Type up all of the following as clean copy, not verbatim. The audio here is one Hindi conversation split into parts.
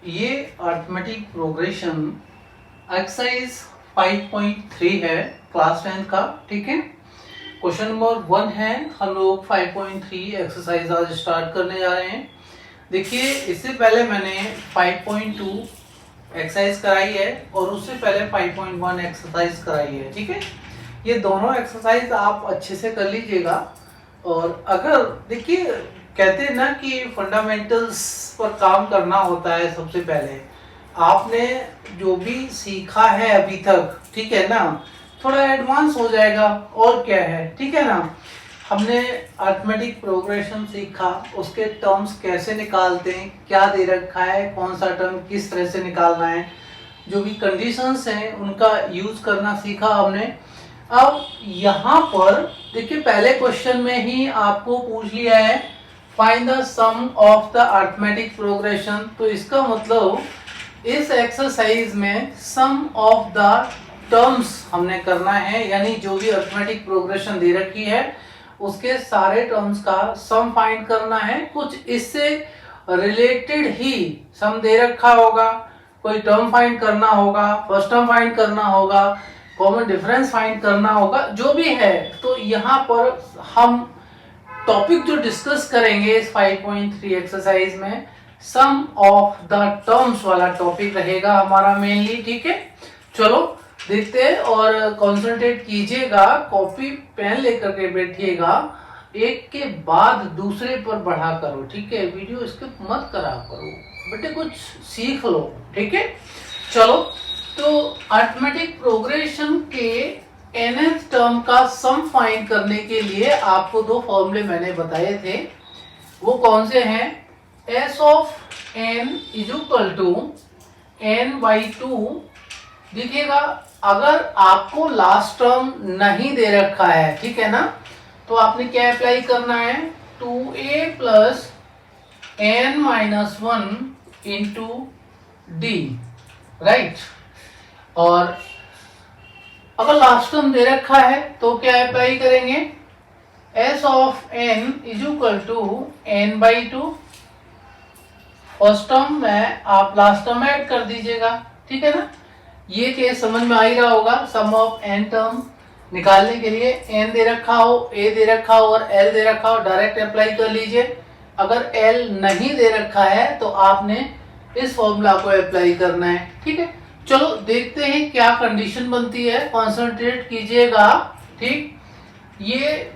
ये अर्थमेटिक प्रोग्रेशन एक्सरसाइज 5.3 है क्लास 10 का। ठीक है, क्वेश्चन नंबर 1 है। हम लोग 5.3 एक्सरसाइज आज स्टार्ट करने जा रहे हैं। देखिए, इससे पहले मैंने 5.2 एक्सरसाइज कराई है और उससे पहले 5.1 एक्सरसाइज कराई है। ठीक है, ये दोनों एक्सरसाइज आप अच्छे से कर लीजिएगा। और अगर देखिए, कहते हैं ना कि फंडामेंटल्स पर काम करना होता है। सबसे पहले आपने जो भी सीखा है अभी तक, ठीक है ना, थोड़ा एडवांस हो जाएगा। और क्या है, ठीक है ना। हमने अर्थमेटिक प्रोग्रेशन सीखा, उसके टर्म्स कैसे निकालते हैं, क्या दे रखा है, कौन सा टर्म किस तरह से निकालना है, जो भी कंडीशंस हैं उनका यूज करना सीखा हमने। अब यहाँ पर देखिए, पहले क्वेश्चन में ही आपको पूछ लिया है find the sum of the arithmetic progression. तो इसका मतलब इस एक्सरसाइज में सम ऑफ द टर्म्स हमने करना है, यानी जो भी अर्थमेटिक प्रोग्रेशन दे रखी है उसके सारे टर्म्स का सम फाइंड करना है। कुछ इससे रिलेटेड ही सम दे रखा होगा, कोई टर्म फाइंड करना होगा, फर्स्ट टर्म फाइंड करना होगा, कॉमन डिफरेंस फाइंड करना होगा, जो भी है। तो यहाँ पर हम टॉपिक जो डिस्कस करेंगे इस 5.3 एक्सरसाइज में, सम ऑफ द टर्म्स वाला टॉपिक रहेगा हमारा मेनली। ठीक है, चलो देखते हैं और कंसंट्रेट कीजिएगा, कॉपी पेन लेकर के बैठिएगा, एक के बाद दूसरे पर बढ़ा करो। ठीक है, वीडियो स्किप मत करा करो बेटे, कुछ सीख लो। ठीक है, चलो तो अर्थमेटिक प्रोग्रेशन के nth टर्म का सम फाइंड करने के लिए आपको दो फॉर्मूले मैंने बताए थे। वो कौन से हैं? s of n is equal to n/2। देखिएगा, अगर आपको लास्ट टर्म नहीं दे रखा है, ठीक है ना, तो आपने क्या अप्लाई करना है? 2a plus n-1 into D, right. और अगर लास्ट टर्म दे रखा है तो क्या अप्लाई करेंगे? s of n is equal to n/2। First term में आप लास्ट टर्म ऐड कर दीजिएगा। ठीक है ना, ये केस समझ में आ ही रहा होगा। सम ऑफ n टर्म निकालने के लिए n दे रखा हो, a दे रखा हो और l दे रखा हो, डायरेक्ट अप्लाई कर लीजिए। अगर l नहीं दे रखा है तो आपने इस फॉर्मूला को अप्लाई करना है। ठीक है, चलो देखते हैं क्या कंडीशन बनती है, कंसंट्रेट कीजिएगा। ठीक, ये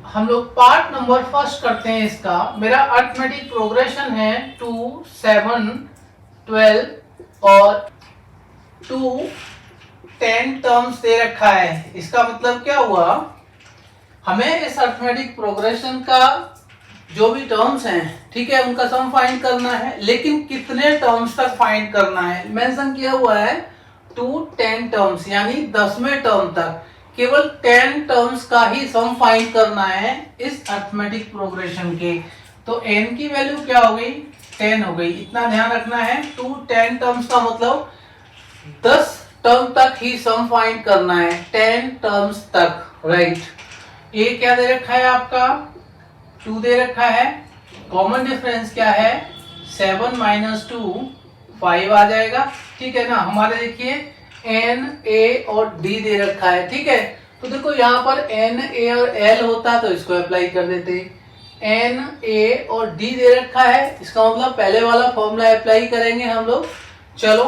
हम लोग पार्ट नंबर फर्स्ट करते हैं इसका। मेरा अर्थमेटिक प्रोग्रेशन है 2, 7, 12 और 2, 10 टर्म्स दे रखा है। इसका मतलब क्या हुआ, हमें इस अर्थमेटिक प्रोग्रेशन का जो भी टर्म्स हैं, ठीक है, उनका सम फाइंड करना है। लेकिन कितने टर्म्स तक फाइंड करना है? मेंशन किया हुआ है 2, 10 टर्म्स, यानी 10वें टर्म तक। केवल 10 टर्म्स का ही सम फाइंड करना है इस अर्थमेटिक प्रोग्रेशन के। तो n की वैल्यू क्या हो गई? 10 हो गई। इतना ध्यान रखना है। 2, 10 टर्म्स का मतलब 10 टर्म तक ही सम फाइंड करना है, 10 टर्म्स तक, राइट। ए क्या दे रखा है आपका? 2 दे रखा है। कॉमन डिफरेंस क्या है? 7 - 2 5 आ जाएगा। ठीक है ना, हमारे देखिए n, a और d दे रखा है। ठीक है, तो देखो यहाँ पर n, a और l होता तो इसको अप्लाई कर देते। n, a और d दे रखा है, इसका मतलब पहले वाला फॉर्मूला अप्लाई करेंगे हम लोग। चलो,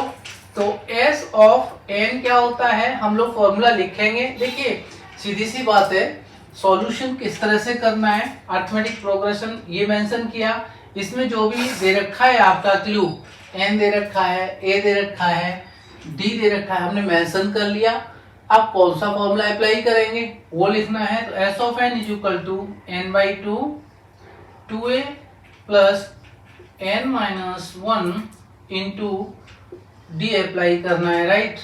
तो s ऑफ n क्या होता है, हम लोग फॉर्मूला लिखेंगे। देखिए, सीधी सी बात है, सॉल्यूशन किस तरह से करना है। अर्थमेटिक प्रोग्रेशन ये मेंशन किया, इसमें जो भी दे रखा है आपका क्लू, n दे रखा है, a दे रखा है, d दे रखा है, हमने मेंशन कर लिया। अब कौन सा फॉर्मूला अप्लाई करेंगे वो लिखना है। तो s of n is equal to n/2, 2a plus n-1 into d apply करना है, राइट।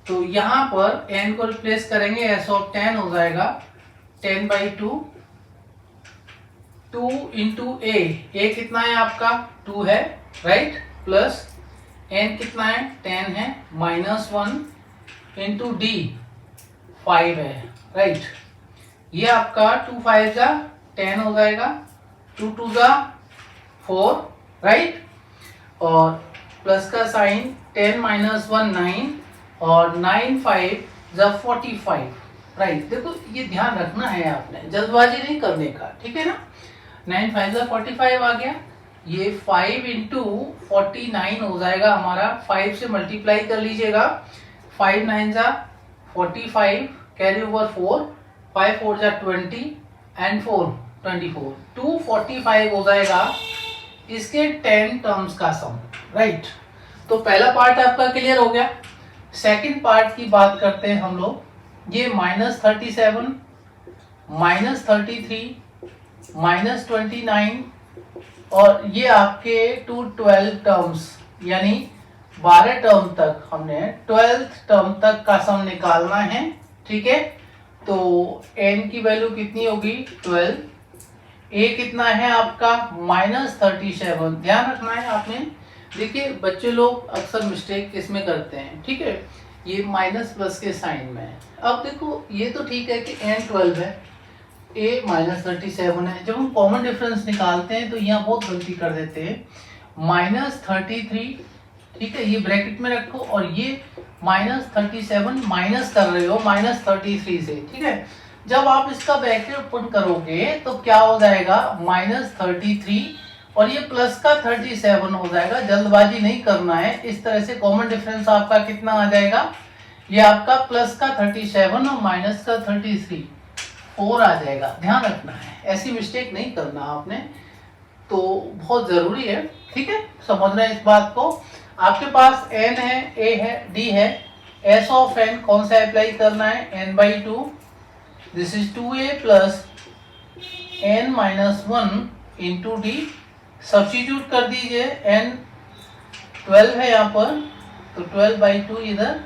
तो यहाँ पर n को रिप्लेस करेंगे, s ऑफ 10 हो जाएगा 10/2, 2 इंटू a कितना है आपका? 2 है, राइट, प्लस n कितना है? 10 है, -1 इंटू डी 5 है, राइट। ये आपका 2 5 जा 10 हो जाएगा, 2 2 जा 4, राइट। और प्लस का साइन 10 माइनस 1 9 और 9 5 जब 45, राइट। देखो ये ध्यान रखना है आपने, जल्दबाजी नहीं करने का, ठीक है ना। 9 5 जब 45 आ गया, ये 5 इंटू 49 हो जाएगा हमारा, 5 से मल्टीप्लाई कर लीजिएगा, 5 9 जा 45, कैरी ओवर 4, 5 4 जा 20 एंड 4 24, 245 हो जाएगा इसके 10 टर्म्स का सम, राइट। तो पहला पार्ट आपका क्लियर हो गया। सेकंड पार्ट की बात करते हैं हम लोग। ये -37, -33, -29 और ये आपके 12 टर्म्स, यानी 12 टर्म तक हमने 12th टर्म तक का सम निकालना है, ठीक है। तो n की वैल्यू कितनी होगी 12, a कितना है आपका -37, ध्यान रखना है आपने। देखिए बच्चे लोग अक्सर मिस्टेक किसमें करते हैं, ठीक है, ये माइनस प्लस के साइन में है। अब देखो ये तो ठीक है कि n 12 है, a -37 है, जब हम कॉमन डिफरेंस निकालते हैं तो यहाँ बहुत गलती कर देते हैं, -33, ठीक है, ये ब्रैकेट में रखो और ये -37 माइनस कर रहे हो -33 से, ठीक है। जब आप इसका ब्रैकेट ओपन करोगे तो क्या हो जाएगा -33 और ये प्लस का 37 हो जाएगा। जल्दबाजी नहीं करना है, इस तरह से कॉमन डिफरेंस आपका कितना आ जाएगा, ये आपका प्लस का 37 और माइनस का 33 4 आ जाएगा। ध्यान रखना है, ऐसी मिस्टेक नहीं करना आपने, तो बहुत जरूरी है, ठीक है, समझना है इस बात को। आपके पास n है, a है, d है, s ऑफ n कौन सा अप्लाई करना है, n/2, this is 2a plus n minus 1 into D. Substitute कर दीजिए, n 12 है यहाँ पर, तो 12/2 इधर,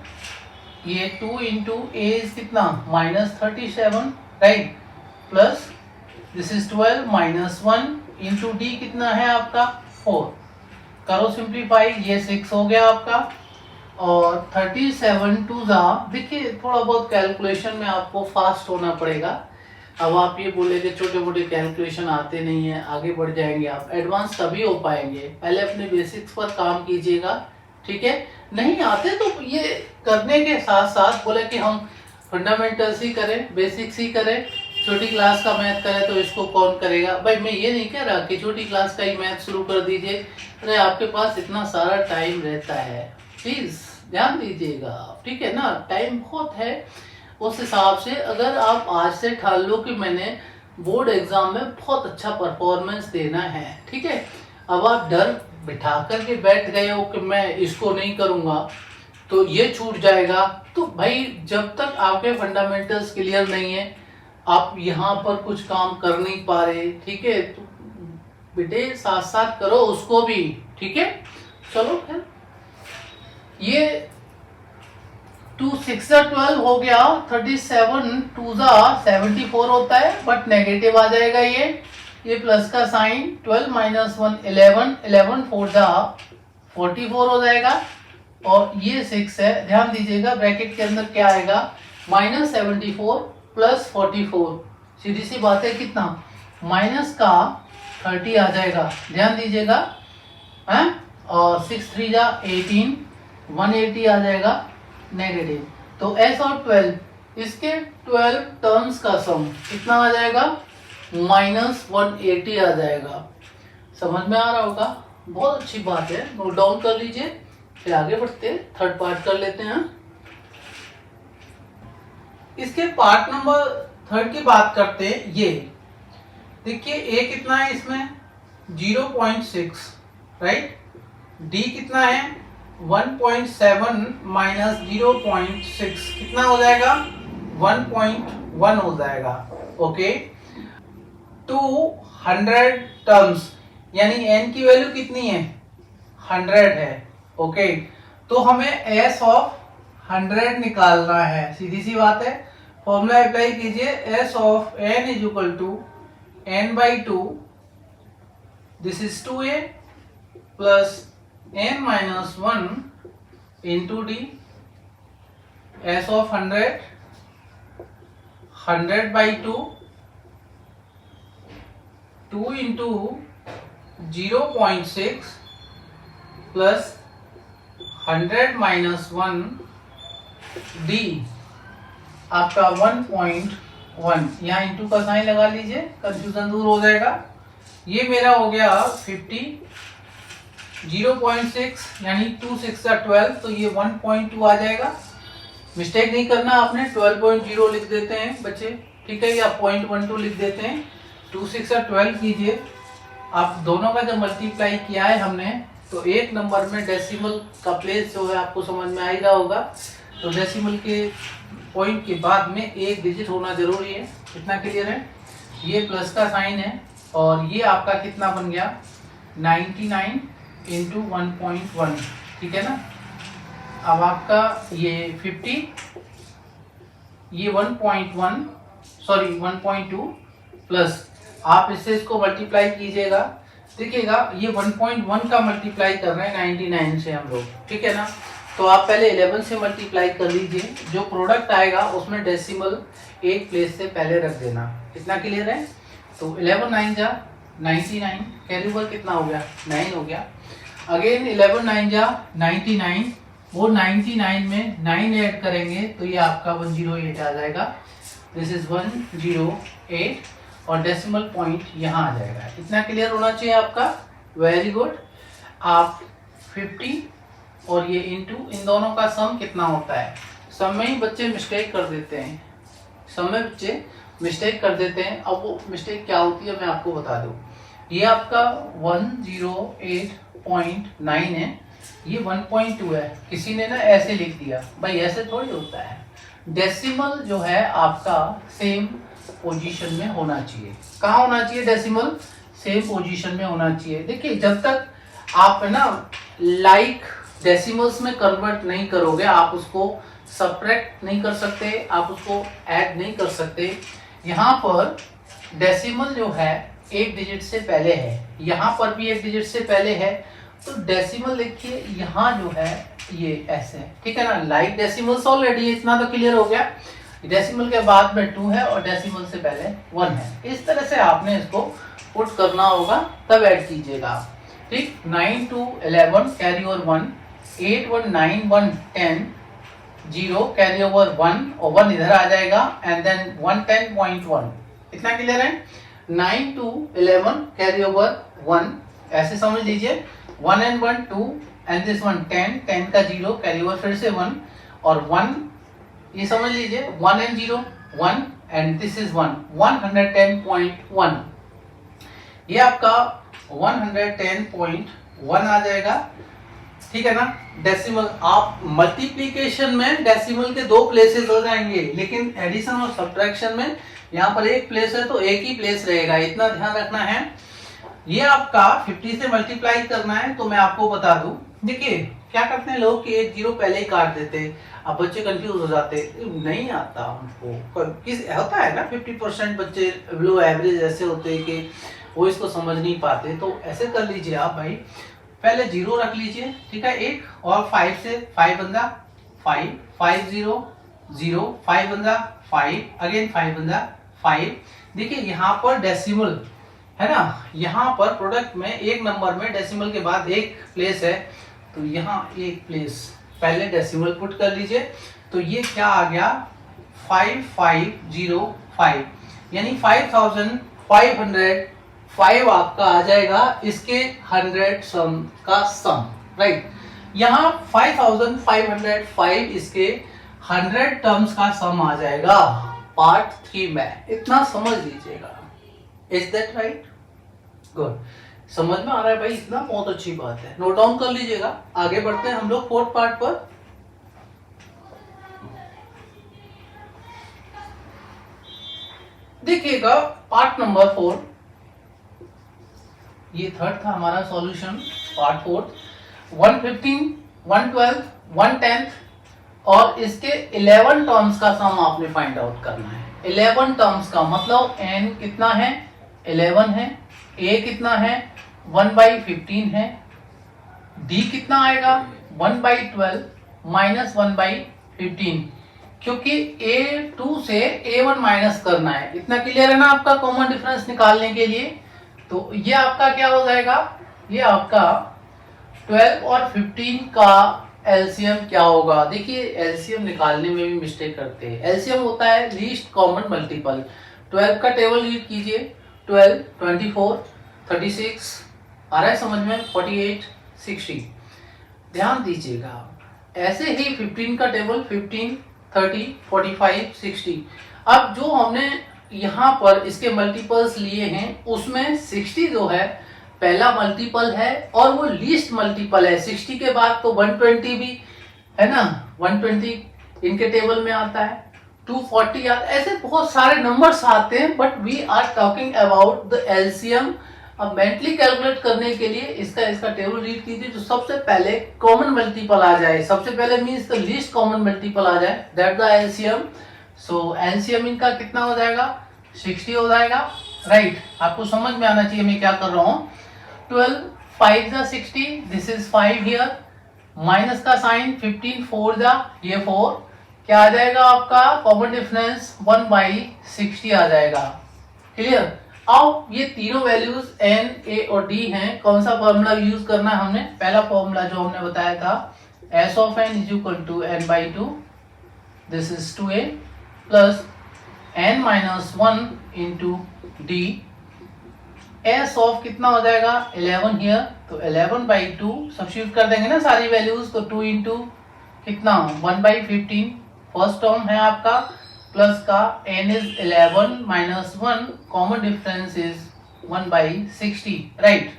ये 2 इंटू a इज कितना -37, right, plus this is 12 minus 1 into D कितना है आपका 4, करो सिंप्लीफाई, ये 6 हो गया आपका, और 37 2 जा, देखिए थोड़ा बहुत कैलकुलेशन में आपको फास्ट होना पड़ेगा। अब आप ये बोलेंगे छोटे मोटे कैलकुलेशन आते नहीं है, आगे बढ़ जाएंगे आप, एडवांस तभी हो पाएंगे, पहले अपने बेसिक्स पर काम कीजिएगा, ठीक है। नहीं आते तो ये करने के साथ साथ बोले कि हम फंडामेंटल्स ही करें, बेसिक्स ही करें, छोटी क्लास का मैथ करें तो इसको कौन करेगा। भाई मैं ये नहीं कह रहा कि छोटी क्लास का ही मैथ शुरू कर दीजिए, अरे आपके पास इतना सारा टाइम रहता है, प्लीज ध्यान दीजिएगा, ठीक है ना, टाइम बहुत है। उस हिसाब से अगर आप आज से ठान लो कि मैंने बोर्ड एग्जाम में बहुत अच्छा परफॉर्मेंस देना है, ठीक है, अब आप डर बिठा करके बैठ गए हो कि मैं इसको नहीं करूंगा तो ये छूट जाएगा, तो भाई जब तक आपके फंडामेंटल्स क्लियर नहीं है, आप यहाँ पर कुछ काम कर नहीं पा रहे, ठीक है, तो बेटे साथ साथ करो उसको भी, ठीक है। चलो फिर ये 2 6 12 हो गया, 37 2 74 होता है, बट नेगेटिव आ जाएगा ये प्लस का साइन, 12 माइनस 1 11 11 4 44 हो जाएगा, और ये 6 है, ध्यान दीजिएगा ब्रैकेट के अंदर क्या आएगा -74 प्लस 44, सीधी सी बात है कितना माइनस का 30 आ जाएगा, ध्यान दीजिएगा है, और 6 3 जा 18 180 आ जाएगा नेगेटिव। तो s और 12 इसके 12 टर्म्स का सम कितना आ जाएगा -180 आ जाएगा। समझ में आ रहा होगा, बहुत अच्छी बात है, नोट डाउन कर लीजिए, फिर आगे बढ़ते हैं, थर्ड पार्ट कर लेते हैं। इसके पार्ट नंबर थर्ड की बात करते हैं। ये देखिए a कितना है इसमें 0.6, राइट, d कितना है 1.7 माइनस 0.6 कितना हो जाएगा 1.1 हो जाएगा, ओके। 200 टर्म्स, यानी n की वैल्यू कितनी है 100 है, ओके। तो हमें s ऑफ 100 निकालना है, सीधी सी बात है, फॉर्मूला अप्लाई कीजिए, s of n is equal to n/2, this is 2a plus n minus 1 into d, s of 100 100/2, 2 into 0.6 plus 100 minus 1 d आपका 1.1, यहाँ इंटू का साइन लगा लीजिए, कंफ्यूजन दूर हो जाएगा। ये मेरा हो गया 50, 0.6 यानी 2 6 12, तो ये 1.2 आ जाएगा। मिस्टेक नहीं करना आपने, 12.0 लिख देते हैं बच्चे, ठीक है, या 0.12 लिख देते हैं। 2 6 12 कीजिए। आप दोनों का जब मल्टीप्लाई किया है हमने, तो एक नंबर में डेसिमल का प्लेस जो है आपको समझ में आ ही रहा होगा। तो डेसिमल के पॉइंट के बाद में एक डिजिट होना जरूरी है, इतना क्लियर है। ये प्लस का साइन है और ये आपका कितना बन गया 99 इंटू 1.1, ठीक है ना। अब आपका ये 50, ये 1.1 सॉरी 1.2 प्लस आप इससे इसको मल्टीप्लाई कीजिएगा, देखिएगा ये 1.1 का मल्टीप्लाई कर रहे हैं 99 से हम लोग, ठीक है ना। तो आप पहले 11 से मल्टीप्लाई कर लीजिए, जो प्रोडक्ट आएगा उसमें डेसिमल एक प्लेस से पहले रख देना, इतना क्लियर है। तो 11 9 जा 99, कैरी ओवर कितना हो गया 9 हो गया। अगेन 11 9 जा 99, वो 99 में 9 ऐड करेंगे तो ये आपका 108 आ जाएगा। दिस इज 108 और डेसिमल पॉइंट यहाँ आ जाएगा, इतना क्लियर होना चाहिए आपका। Very good. आप 50 और ये इंटू, इन दोनों का सम कितना होता है। सम में ही बच्चे मिस्टेक कर देते हैं, सम में बच्चे मिस्टेक कर देते हैं। अब वो मिस्टेक क्या होती है मैं आपको बता दूं। ये आपका 108.9 है, ये 1.2 है। किसी ने ना ऐसे लिख दिया, भाई ऐसे थोड़ी होता है। डेसिमल जो है आपका सेम पोजीशन में होना चाहिए। कहाँ होना चाहिए डेसिमल? सेम पोजीशन में होना चाहिए। देखिए जब तक आप ना लाइक डेसिमल्स में कन्वर्ट नहीं करोगे, आप उसको सब्ट्रैक्ट नहीं कर सकते, आप उसको ऐड नहीं कर सकते। यहाँ पर डेसिमल जो है एक डिजिट से पहले है, यहाँ पर भी एक डिजिट से पहले है, तो डेसिमल देखिए यहाँ जो है ये ऐसे है, ठीक है ना। लाइक डेसिमल्स ऑलरेडी, इतना तो क्लियर हो गया। डेसिमल के बाद में 2 है और डेसिमल से पहले 1 है। इस तरह से आपने इसको पुट करना होगा, तब ऐड कीजिएगा आप, ठीक। 9 2 11 कैरी ओवर 1, 8 1 9 1 10 0 कैरी ओवर 1 और 1 इधर आ जाएगा एंड देन 110.1, इतना क्लियर है। 9 2 11 कैरी ओवर 1, ऐसे समझ लीजिए। 1 and 1 2 एंड दिस 1 10 10 का 0 कैरी ओवर फिर से 1 और 1, ये समझ लीजिए 1 and 0 1 एंड दिस इज 1 110.1, ये आपका 110.1 आ जाएगा, ठीक है ना। डेसिमल आप मल्टीप्लिकेशन में डेसिमल के 2 प्लेसेस हो जाएंगे, लेकिन एडिशन और सब्ट्रैक्शन में यहाँ पर एक प्लेस है तो एक ही प्लेस रहेगा, इतना ध्यान रखना है। ये आपका 50 से मल्टीप्लाई करना है, तो मैं आपको बता दूं, देखिए क्या करते हैं लोग कि एक 0 पहले ही काट देते हैं। अब बच्चे कंफ्यूज हो जाते हैं, नहीं आता उनको, किस होता है ना 50% बच्चे लो एवरेज ऐसे होते हैं कि वो इसको समझ नहीं पाते। तो ऐसे कर लीजिए आप भाई, पहले 0 रख लीजिए, ठीक है, एक, और 5 से 5 बंदा 5 5 0 0 5 बंदा 5 अगेन 5 बंदा 5। देखिए यहाँ पर डेसिमल है ना, यहाँ पर प्रोडक्ट में एक नंबर में डेसिमल के बाद एक प्लेस है, तो यहाँ एक प्लेस पहले डेसिमल पुट कर लीजिए। तो ये क्या आ गया 5505, यानी 5505 आपका आ जाएगा इसके 100 सम का सम, राइट। यहाँ 5505 इसके 100 टर्म्स का सम आ जाएगा पार्ट 3 में, इतना समझ लीजिएगा। Is that right? गुड, समझ में आ रहा है भाई, इतना बहुत अच्छी बात है, नोट डाउन कर लीजिएगा। आगे बढ़ते हैं हम लोग 4th पार्ट पर। देखिएगा पार्ट नंबर 4, ये 3rd था हमारा सॉल्यूशन। पार्ट 4 115 112 110 और इसके 11 टर्म्स का सम आपने फाइंड आउट करना है। 11 टर्म्स का मतलब n कितना है 11 है, a कितना है 1/15 है, d कितना आएगा 1/12 माइनस 1/15, क्योंकि a2 से a1 माइनस करना है, इतना क्लियर है ना आपका कॉमन डिफरेंस निकालने के लिए। तो ये आपका क्या हो जाएगा, ये आपका 12 और 15 का एलसीएम क्या होगा। देखिए एलसीएम निकालने में भी मिस्टेक करते हैं। एलसीएम होता है लीस्ट कॉमन मल्टीपल। 12 का टेबल रीड कीजिए। 12, 24, 36, आ रहा है समझ में, 48, 60। ध्यान दीजिएगा ऐसे ही 15 का टेबल 15, 30, 45, 60। अब जो हमने यहाँ पर इसके मल्टीपल्स लिए हैं उसमें 60 जो है पहला मल्टीपल है और वो लीस्ट मल्टीपल है। 60 के बाद तो 120 भी है ना, 120 इनके टेबल में आता है, 240 आता है, ऐसे बहुत सारे नंबर्स आते हैं। But we are talking about the LCM. अब मेंटली कैलकुलेट करने के लिए इसका टेबल रीड कीजिए। जो सबसे पहले कॉमन मल्टीपल आ जाए, सबसे पहले means the least common multiple आ जाए, that the LCM. So LCM इनका कितना हो जाएगा, 60 हो जाएगा। राइट, आपको समझ में आना चाहिए मैं क्या कर रहा हूँ। 12, 5 जा 60, दिस इज 5 हियर, माइनस का साइन 15, 4 जा ये 4, क्या आ जाएगा आपका कॉमन डिफरेंस 1/60 आ जाएगा। क्लियर। अब ये तीनों वैल्यूज n, a और d हैं। कौन सा फॉर्मूला यूज करना है हमने, पहला फॉर्मूला जो हमने बताया था, s of n is equal to n/2, this is 2a plus n minus 1 into d। s of कितना हो जाएगा 11 हियर, तो 11/2 सब्स्टिट्यूट कर देंगे ना सारी वैल्यूज, तो 2 इंटू कितना 1/15 फर्स्ट टर्म है आपका, प्लस का n is 11 minus 1, common difference is 1/60। Right,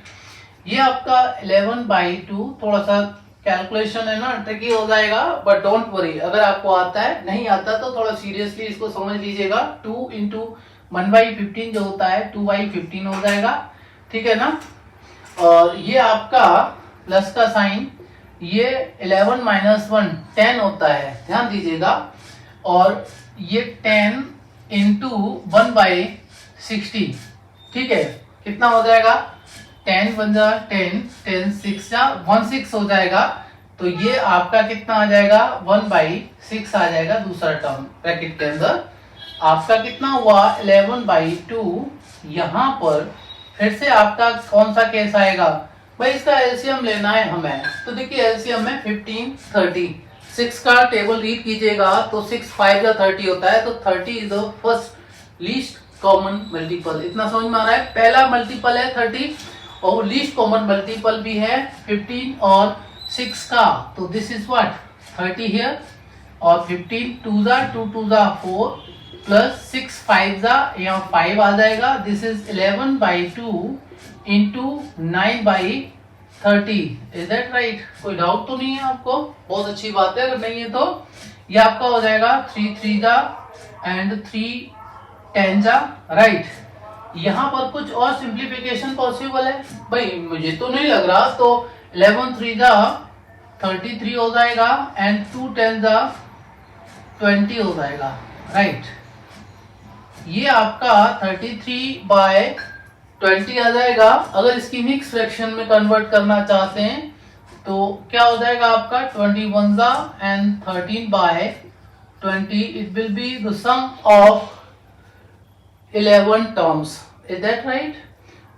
ये आपका 11/2 थोड़ा सा कैलकुलेशन है ना ट्रिकी हो जाएगा, बट डोंट वरी, अगर आपको आता है, नहीं आता तो थोड़ा सीरियसली इसको समझ लीजिएगा। 2 इंटू 1/15 जो होता है 2/15 हो जाएगा, ठीक है ना। और ये आपका प्लस का साइन, ये 11 माइनस 1 10 होता है, ध्यान दीजिएगा। और ये 10 इंटू 1/60, ठीक है, कितना हो जाएगा 10 1 जा 10, 10 6 जा 16 हो जाएगा। तो ये आपका कितना आ जाएगा 1/6 आ जाएगा दूसरा टर्म ब्रैकेट के अंदर। आपका कितना हुआ 11/2। यहाँ पर फिर से आपका कौन सा केस आएगा भाई, इसका एलसीएम लेना है हमें। तो देखिए एलसीएम में 15, 30, 6 का टेबल रीड कीजिएगा तो 6 5 या 30 होता है, तो 30 is the first least common multiple. इतना समझ में आ रहा है, पहला मल्टीपल है 30 और लीस्ट कॉमन मल्टीपल भी है 15 और 6 का, तो दिस इज व्हाट 30 हियर, और 15 2 जा 2 2 जा 4 प्लस 6 5 जा यहाँ 5 आ जाएगा, this is 11/2 into 9/30। Is that right, कोई डाउट तो नहीं है आपको, बहुत अच्छी बात है, अगर नहीं है तो ये आपका हो जाएगा 3 3 जा एंड 3 10 जा। राइट, यहाँ पर कुछ और सिंप्लीफिकेशन पॉसिबल है भाई, मुझे तो नहीं लग रहा, तो 11 3 जा 33 हो जाएगा एंड 2 10 जा 20 हो जाएगा। राइट, ये आपका 33/20 आ जाएगा। अगर इसकी मिक्स फ्रैक्शन में कन्वर्ट करना चाहते हैं तो क्या हो जाएगा आपका 21 जा and 13/20, it will be the sum of 11 terms. Is that right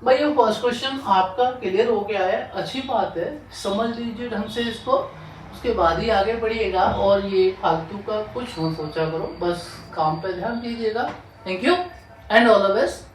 भाई। ये फर्स्ट क्वेश्चन आपका क्लियर हो गया है, अच्छी बात है, समझ लीजिए ढंग से इसको, उसके बाद ही आगे बढ़िएगा। और ये फालतू का कुछ मत सोचा करो, बस काम पे ध्यान दीजिएगा। Thank you and all the best.